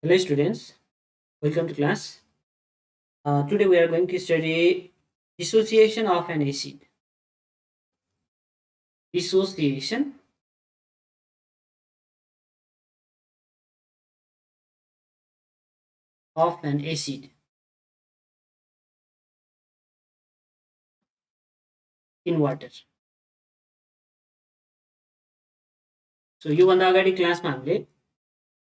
Hello students, welcome to class. Today we are going to study dissociation of an acid. Dissociation of an acid in water. So योभन्दा अगाडि क्लासमा हामीले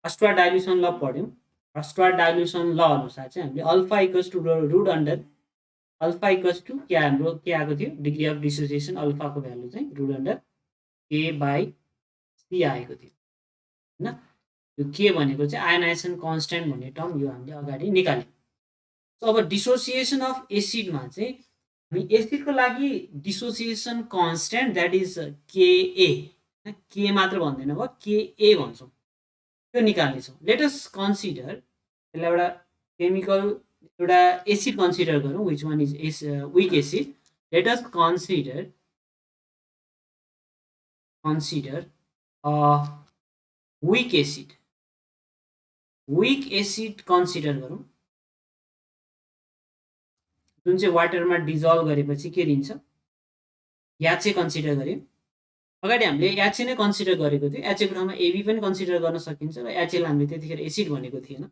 first dilution ल पढ्यौँ. First dilution ल अनुसार चाहिँ हामीले alpha equals to root under alpha equals to के हाम्रो के आएको थियो डिग्री अफ डिसोसिएसन अल्फाको भ्यालु चाहिँ root under K by C आएको थियो होइन. यो के भनेको चाहिँ आयनाइजेसन कन्स्ट्यान्ट भन्ने टर्म यो हामीले अगाडि निकाल्यौँ. सो अब डिसोसिएसन अफ एसिडमा चाहिँ हामी एसिडको लागि डिसोसिएसन कन्स्ट्यान्ट द्याट इज केए, के मात्र भन्दैन भयो केए भन्छौँ, त्यो निकाल्नेछौँ. लेटस कन्सिडर त्यसलाई एउटा केमिकल एउटा एसिड कन्सिडर गरौँ which one is weak acid. Let's consider weak acid consider गरौँ जुन चाहिँ वाटरमा डिजल्भ गरेपछि के दिन्छ, याचे कन्सिडर गऱ्यौँ. अगाडि हामीले याचे नै कन्सिडर गरेको थियो, याचेको ठाउँमा एबी पनि कन्सिडर गर्न सकिन्छ र याचेलाई हामीले त्यतिखेर एसिड भनेको थिएन.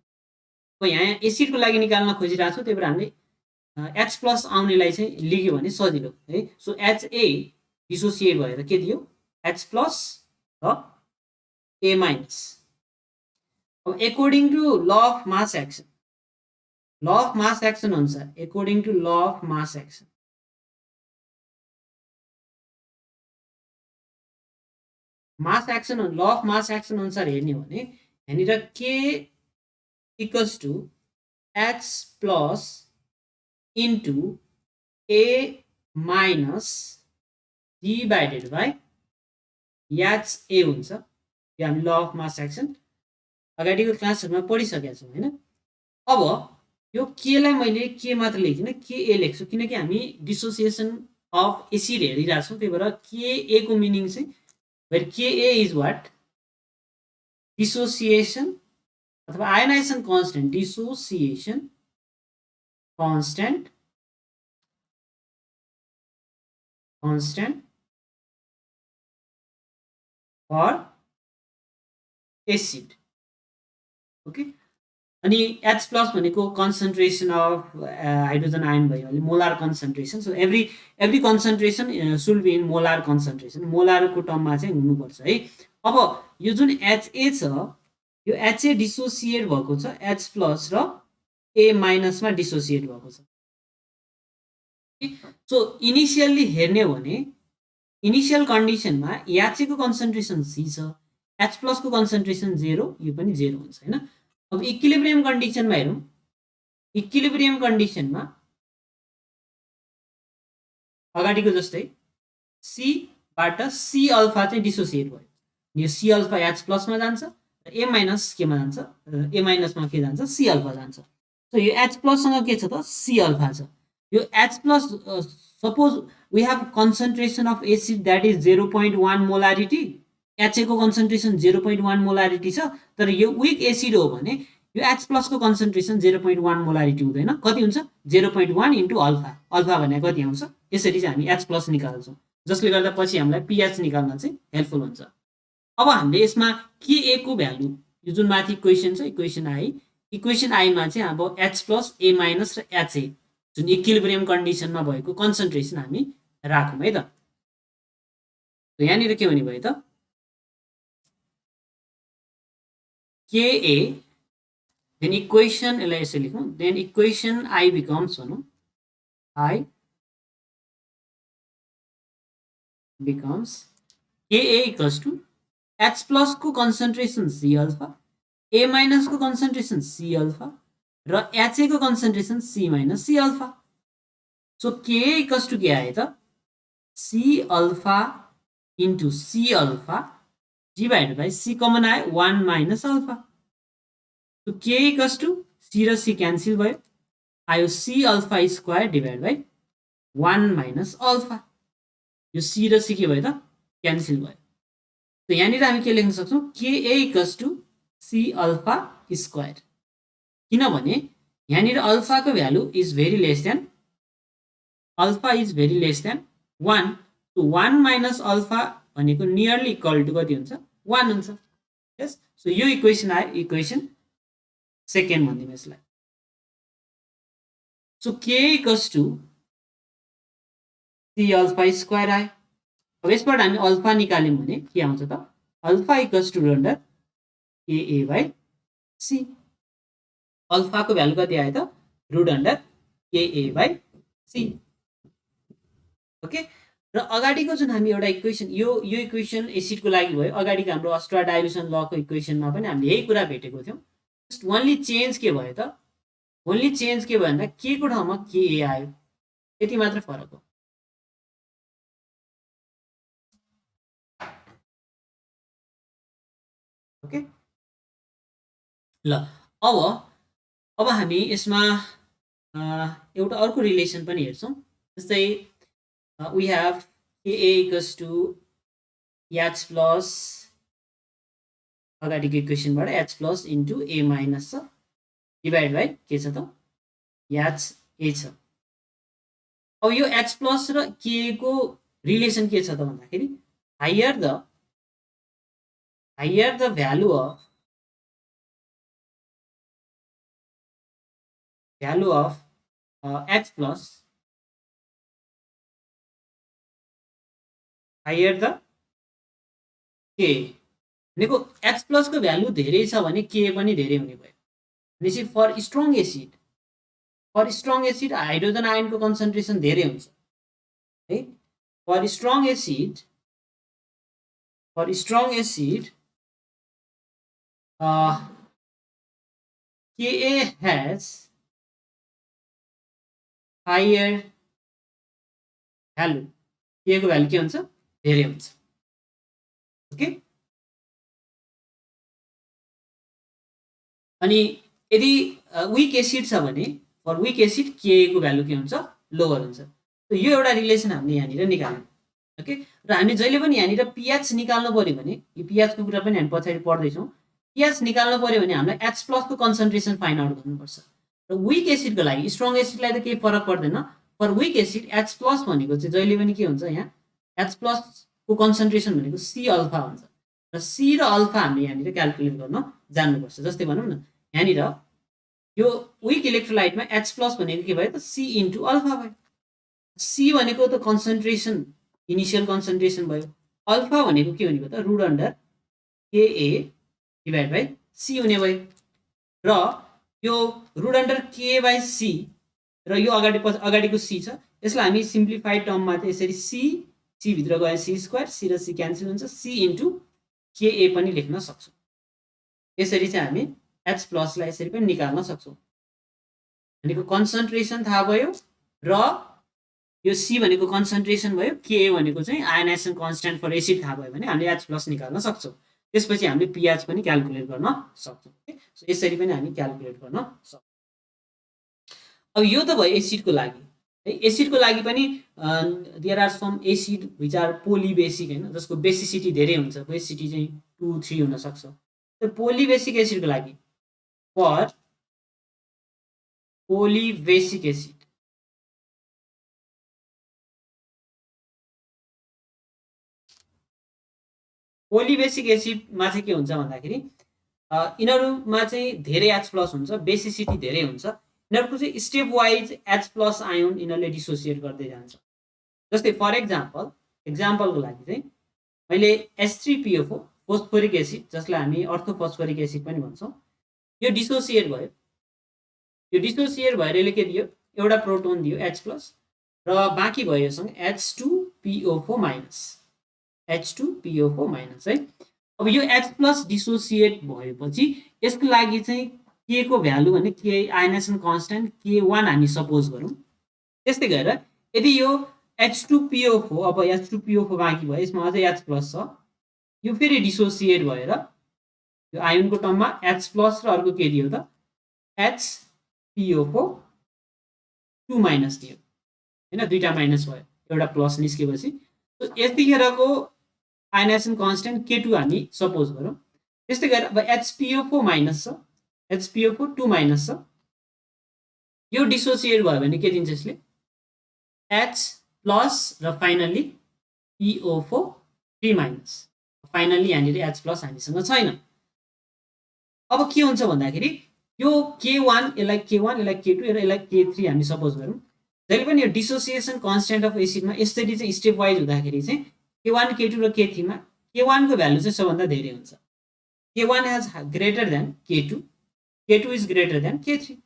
अब यहाँ एसिडको लागि निकाल्न खोजिरहेको छौँ, त्यही भएर हामीले एच प्लस आउनेलाई चाहिँ लिग्यो भने सजिलो है. सो एचए डिसोसिएट भएर के दियो एच प्लस र ए माइनस. अब according to law of mass action, law of mass action अनुसार according to law of mass action law of mass action अनुसार हेर्ने हो भने यहाँनिर K equals to H plus into A minus divided by H A हुन्छ. यो हामी ल अफ मास एक्सन अगाडिको क्लासहरूमा पढिसकेका छौँ होइन. अब यो केलाई मैले के मात्र लेख्दिनँ, के ए लेख्छु किनकि हामी डिसोसिएसन अफ एसिड हेरिरहेको छौँ. त्यही भएर के ए को मिनिङ चाहिँ where Ka is what? Dissociation अथवा ionization constant, dissociation constant for acid. Okay. अनि एच प्लस भनेको कन्सन्ट्रेसन अफ हाइड्रोजन आयन भयो भने molar concentration. So every concentration should be in molar concentration, मोलारको टर्ममा चाहिँ हुनुपर्छ है. अब यो जुन एचए छ यो एचए डिसोसिएट भएको छ एच प्लस र ए माइनसमा डिसोसिएट भएको छ. सो इनिसियल्ली हेर्ने हो भने इनिसियल कन्डिसनमा याचेको कन्सन्ट्रेसन सी छ, एच प्लसको कन्सन्ट्रेसन 0, यो पनि 0 हुन्छ होइन. अब इक्विलिब्रियम कन्डिसनमा हेरौँ, इक्विलिब्रियम कन्डिसनमा अगाडिको जस्तै सीबाट सी अल्फा चाहिँ डिसोसिएट भयो. यो सी अल्फा एच प्लसमा जान्छ र ए माइनस केमा जान्छ, ए माइनसमा के जान्छ, सी अल्फा जान्छ. सो यो एच प्लससँग के छ त सी अल्फा छ. यो H plus suppose we have concentration of acid that is 0.1 molarity, एचएको कन्सन्ट्रेसन 0.1 मोलारिटी छ, तर यो विक एसिड हो भने यो एच प्लसको कन्सन्ट्रेसन 0.1 मोलारिटी हुँदैन. कति हुन्छ 0.1 इन्टु अल्फा. अल्फा भनेको कति आउँछ, यसरी चाहिँ हामी एच प्लस निकाल्छौँ, जसले गर्दा पछि हामीलाई पिएच निकाल्न चाहिँ हेल्पफुल हुन्छ. अब हामीले यसमा के ए को भ्यालु, यो जुन माथि इक्वेसन छ इक्वेसन आईमा चाहिँ अब एच प्लस ए माइनस र एचए जुन इक्विलिब्रियम कन्डिसनमा भएको कन्सन्ट्रेसन हामी राखौँ है त. यहाँनिर के हुने भयो त KA, then equation यसलाई यसरी लेखौँ, then equation I becomes भनौँ I becomes KA equals to H plus को concentration C alpha, A minus को concentration C alpha र HA को concentration C minus C alpha. So KA equals to के आयो त C alpha into C alpha divided by C common आयो 1 minus alpha. So K equals to C र C cancel भयो, आयो C alpha square divided by 1 minus alpha. यो C र C के भयो त क्यान्सल भयो. तो यहाँनिर हामी के लेख्न सक्छौँ KA equals to C alpha square, किनभने यहाँनिर अल्फाको value is very less than 1, so 1 minus alpha भनेको नियरली इक्वल टु कति हुन्छ 1 हुन्छ। यस, सो यो इक्वेसन आयो, इक्वेसन सेकेन्ड भन्दिउँ यसलाई। So K equals to C alpha square आयो। अब यसबाट हामी अल्फा निकाल्यौँ भने के आउँछ त, alpha equals to root under K A by C. अल्फाको भ्यालु कति आयो त, root under K A by C. Okay, र अगाडिको जुन हामी एउटा इक्वेसन, यो इक्वेसन एसिडको लागि भयो, अगाडिको हाम्रो अस्ट्रा डाइल्युसन लको इक्वेसनमा पनि हामीले यही कुरा भेटेको थियौँ। जस्ट ओन्ली चेन्ज के भयो त, ओन्ली चेन्ज के भयो भन्दा के को ठाउँमा केए आयो, यति मात्र फरक हो। ओके, ल अब हामी यसमा एउटा अर्को रिलेसन पनि हेर्छौँ। जस्तै वी हेभ केए इक्वल्स टु एच प्लस, अगाडिको इक्वेसनबाट H plus into A minus छ डिभाइड बाई के छ त एच ए छ। अब यो एच प्लस र के को रिलेसन के छ त भन्दाखेरि higher the value of H plus, higher the के भनेको एच प्लस को भ्यालु धेरै छ भने के पनि धेरै हुने भयो। भनेपछि फर स्ट्रङ एसिड हाइड्रोजन आयनको कन्सन्ट्रेसन धेरै हुन्छ है। For strong acid KA has higher value, के को भ्यालु के हुन्छ धेरै हुन्छ। ओके, अनि यदि विक एसिड छ भने फर विक एसिड के को भ्यालु के हुन्छ लोवर हुन्छ। तो यो एउटा रिलेसन हामीले यहाँनिर निकाल्यौँ। ओके, र हामी जहिले पनि यहाँनिर पिएच निकाल्नु पर्यो भने, यो पिएचको कुरा पनि हामी पछाडि पढ्दैछौँ, पिएच निकाल्नु पर्यो भने हामीलाई एच प्लसको कन्सन्ट्रेसन फाइन्ड आउट गर्नुपर्छ। र विक एसिडको लागि, स्ट्रङ एसिडलाई त केही फरक पर्दैन, for weak acid H plus भनेको चाहिँ जहिले पनि के हुन्छ, यहाँ एच प्लसको कन्सन्ट्रेसन भनेको सी अल्फा हुन्छ। र सी र अल्फा हामीले यहाँनिर क्यालकुलेट गर्न जान्नुपर्छ। जस्तै भनौँ न, यहाँनिर यो विक इलेक्ट्रोलाइटमा एच प्लस भनेको के भयो त सी इन्टु अल्फा भयो। सी भनेको त कन्सन्ट्रेसन, इनिसियल कन्सन्ट्रेसन भयो, अल्फा भनेको के भनेको त रुट अन्डर केए डिभाइड बाई सी हुने भयो। र यो root under K by C र यो अगाडिको सी छ, यसलाई हामी सिम्प्लिफाइड टर्ममा चाहिँ यसरी सी भित्र गए सी स्क्वायर, सी र सी क्यान्सल हुन्छ, सी इन्टु केए पनि लेख्न सक्छौँ। यसरी चाहिँ हामी एच प्लसलाई यसरी पनि निकाल्न सक्छौँ। भनेको कन्सन्ट्रेसन थाहा भयो र यो सी भनेको कन्सन्ट्रेसन भयो, के भनेको चाहिँ आयनाइजेसन कन्स्ट्यान्ट फर एसिड थाहा भयो भने हामीले एच प्लस निकाल्न सक्छौँ। त्यसपछि हामीले पिएच पनि क्यालकुलेट गर्न सक्छौँ। सो यसरी पनि हामी क्यालकुलेट गर्न सक्छौँ। अब यो त भयो एसिडको लागि है। एसिडको लागि पनि there are some acid which are polybasic होइन, जसको बेसिसिटी धेरै हुन्छ, बेसिसिटी चाहिँ 2-3 हुनसक्छ। त्यो पोलिबेसिक एसिडको लागि फर पोलिबेसिक एसिड एसिडमा चाहिँ के हुन्छ भन्दाखेरि यिनीहरूमा चाहिँ धेरै एच प्लस हुन्छ, बेसिसिटी धेरै हुन्छ। यिनीहरूको चाहिँ step wise H plus ion यिनीहरूले डिसोसिएट गर्दै जान्छ। जस्तै फर एक्जाम्पलको लागि चाहिँ मैले H3PO4 फोस्फोरिक एसिड, जसलाई हामी अर्थोफोस्फोरिक एसिड पनि भन्छौँ, यो डिसोसिएट भयो। यो डिसोसिएट भएर यसले के दियो, एउटा प्रोटोन दियो H प्लस र बाँकी भयो योसँग H2PO4 माइनस है। अब यो H प्लस डिसोसिएट भएपछि यसको लागि चाहिँ के को भ्यालु भने के आयनाइजेसन कन्स्ट्यान्ट K1 हामी सपोज गरौँ। त्यस्तै गरेर यदि यो H2PO4, अब H2PO4 बाँकी भयो, यसमा अझै H प्लस छ, यो फेरि डिसोसिएट भएर यो आयोनको टर्ममा H प्लस र अर्को के दियो त HPO4 2 माइनस दियो होइन, दुईटा माइनस भयो, एउटा प्लस निस्केपछि। तो यतिखेरको आयनाइजेसन कन्स्ट्यान्ट K2 हामी सपोज गरौँ। त्यस्तै गरेर अब HPO4 माइनस छ, HPO4 2 माइनस छ, यो डिसोसिएट भयो भने के दिन्छ यसले H प्लस र फाइनली PO4 3 माइनस, फाइनली यहाँनिर H प्लस हामीसँग छैन। अब के हुन्छ भन्दाखेरि यो K1 यसलाई K1 यसलाई K2 यसलाई K3 हामी सपोज गरौँ। जहिले पनि यो डिसोसिएसन कन्स्टेन्ट अफ एसिडमा यसरी चाहिँ स्टेप वाइज हुँदाखेरि चाहिँ K1 K2 र K3 मा K1 को भ्यालु चाहिँ सबभन्दा धेरै हुन्छ। K1 has greater than K2, K2 is greater than K3।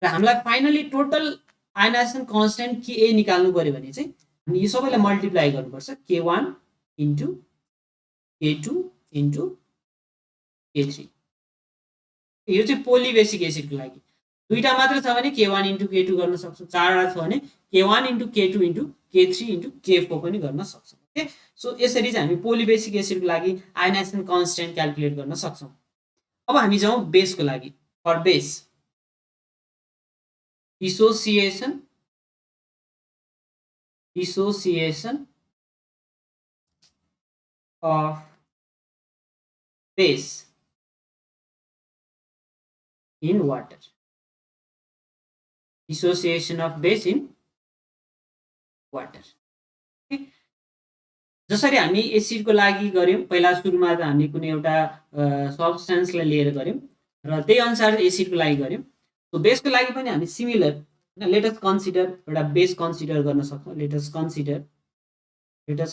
र हामीलाई finally total ionisation constant Ka निकाल्नु पर्यो भने चाहिँ हामी यो सबैलाई मल्टिप्लाई गर्नुपर्छ, K1 into K2 into K3। यो चाहिँ पोलिबेसिक एसिडको लागि दुईटा मात्र छ भने K1 इन्टु K2 गर्न सक्छौँ, चारवटा छ भने K1 into K2 into K3 into K4 पनि गर्न सक्छौँ। ओके, सो यसरी चाहिँ हामी पोलिबेसिक एसिडको लागि आयनाइजेसन कन्स्टेन्ट क्याल्कुलेट गर्न सक्छौँ। अब हामी जाउँ बेसको लागि। For base dissociation of base in water, dissociation of base in water। जसरी हामी एसिडको लागि गर्यौं, पहिला सुरुमा त हामी कुनै एउटा सब्स्टेन्सलाई लिएर गर्यौं र त्यही अनुसार एसिडको लागि गर्यौं। सो बेसको लागि पनि हामी सिमिलर, लेट अस कन्सिडर एउटा बेस कन्सिडर गर्न सक्छौं। Let us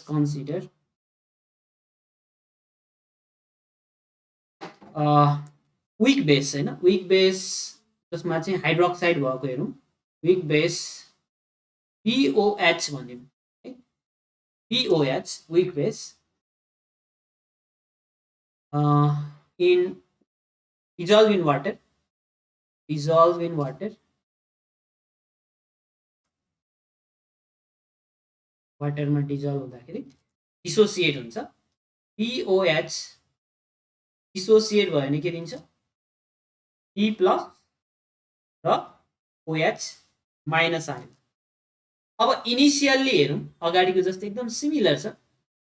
consider week base हैन, विक बेस जसमा चाहिँ हाइड्रोक्साइड भएको हेरौँ, विक बेस POH भन्यौं है, POH weak base in dissolve in water, वाटरमा डिजल्भ हुँदाखेरि डिसोसिएट हुन्छ। POH डिसोसिएट भयो भने के दिन्छ P प्लस र OH माइनस आयो। अब इनिशियली हेरौँ, अगाडिको जस्तै एकदम सिमिलर छ।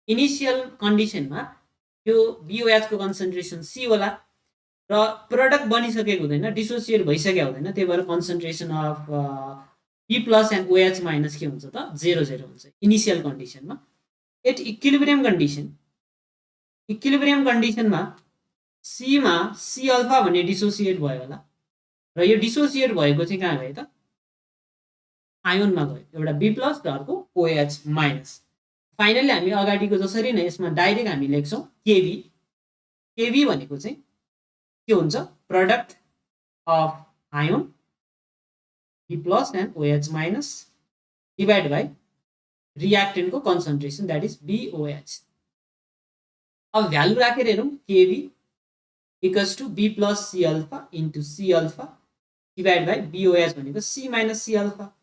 इनिशियल कन्डिसनमा यो BOH को कन्सन्ट्रेसन C होला र प्रोडक्ट बनिसकेको हुँदैन, डिसोसिएट भइसकेको हुँदैन, त्यही भएर concentration of P plus and OH minus के हुन्छ त 0 हुन्छ इनिशियल कन्डिसनमा। एट इक्विलिब्रियम कन्डिसनमा C मा C अल्फा भन्ने डिसोसिएट भयो होला र यो डिसोसिएट भएको चाहिँ कहाँ गयो त आयोनमा गयो, एउटा B प्लस र अर्को OH माइनस। फाइनली हामी अगाडिको जसरी नै यसमा डाइरेक्ट हामी लेख्छौँ केभी भनेको चाहिँ के हुन्छ product of ion B plus and OH minus divide by रियाक्टेन्टको कन्सन्ट्रेसन द्याट इज BOH। अब भ्यालु राखेर हेरौँ, Kb equals to B plus C alpha into C alpha divide by BOH भनेको C माइनस C अल्फा।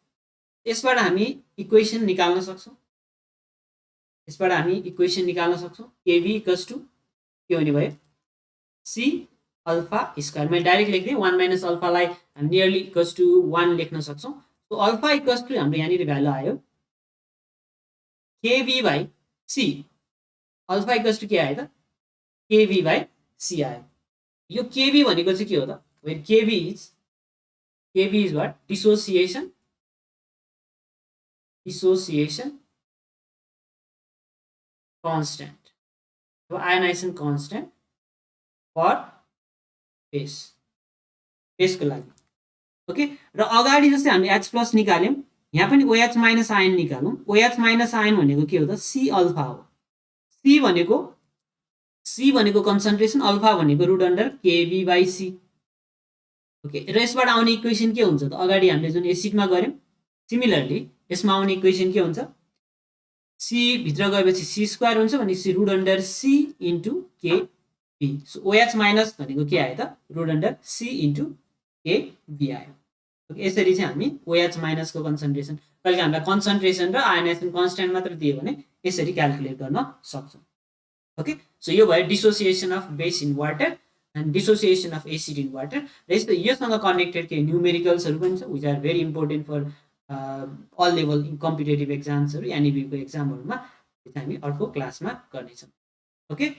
यसबाट हामी equation निकाल्न सक्छौँ, केभी equals to के हुने भयो C अल्फा स्क्वायर। मैले डाइरेक्ट लेख्दिएँ, 1 माइनस अल्फालाई हामी नियरली इक्वल्स टु 1 लेख्न सक्छौँ। सो अल्फा इक्वल्स टु हाम्रो यहाँनिर भ्यालु आयो Kb by C। Alpha equals to के आयो त केभी बाई C आयो। यो केभी भनेको चाहिँ के हो त, when K B is what dissociation constant, so ionization constant for base को लागि। ओके, र अगाडि जस्तै हामी H प्लस निकाल्यौं, यहाँ पनि OH माइनस आयन निकालौँ। OH माइनस आयन भनेको के हो त C अल्फा हो। C भनेको कन्सन्ट्रेसन, अल्फा भनेको root under Kb by C। Okay, र यसबाट आउने इक्वेसन के हुन्छ त अगाडि हामीले जुन एसिडमा गर्यौं सिमिलरली यसमा आउने इक्वेसन के हुन्छ C भित्र गएपछि C स्क्वायर हुन्छ भनेपछि root under C into केभी। So OH minus भनेको के आयो त रुट अन्डर C इन्टु केभी आयो। ओके, यसरी चाहिँ हामी OH माइनसको कन्सन्ट्रेसन, कहिले हामीलाई कन्सन्ट्रेसन र आयनाइजेसन कन्स्टेन्ट मात्र दियो भने यसरी क्याल्कुलेट गर्न सक्छौँ। ओके, सो यो भयो dissociation of base in water and dissociation of acid in water. र यस्तो योसँग कनेक्टेड केही न्युमेरिकल्सहरू पनि छ which are very important for all level competitive एक्जाम्सहरू, एनइबीको एक्जामहरूमा हामी अर्को क्लासमा गर्नेछौँ। ओके।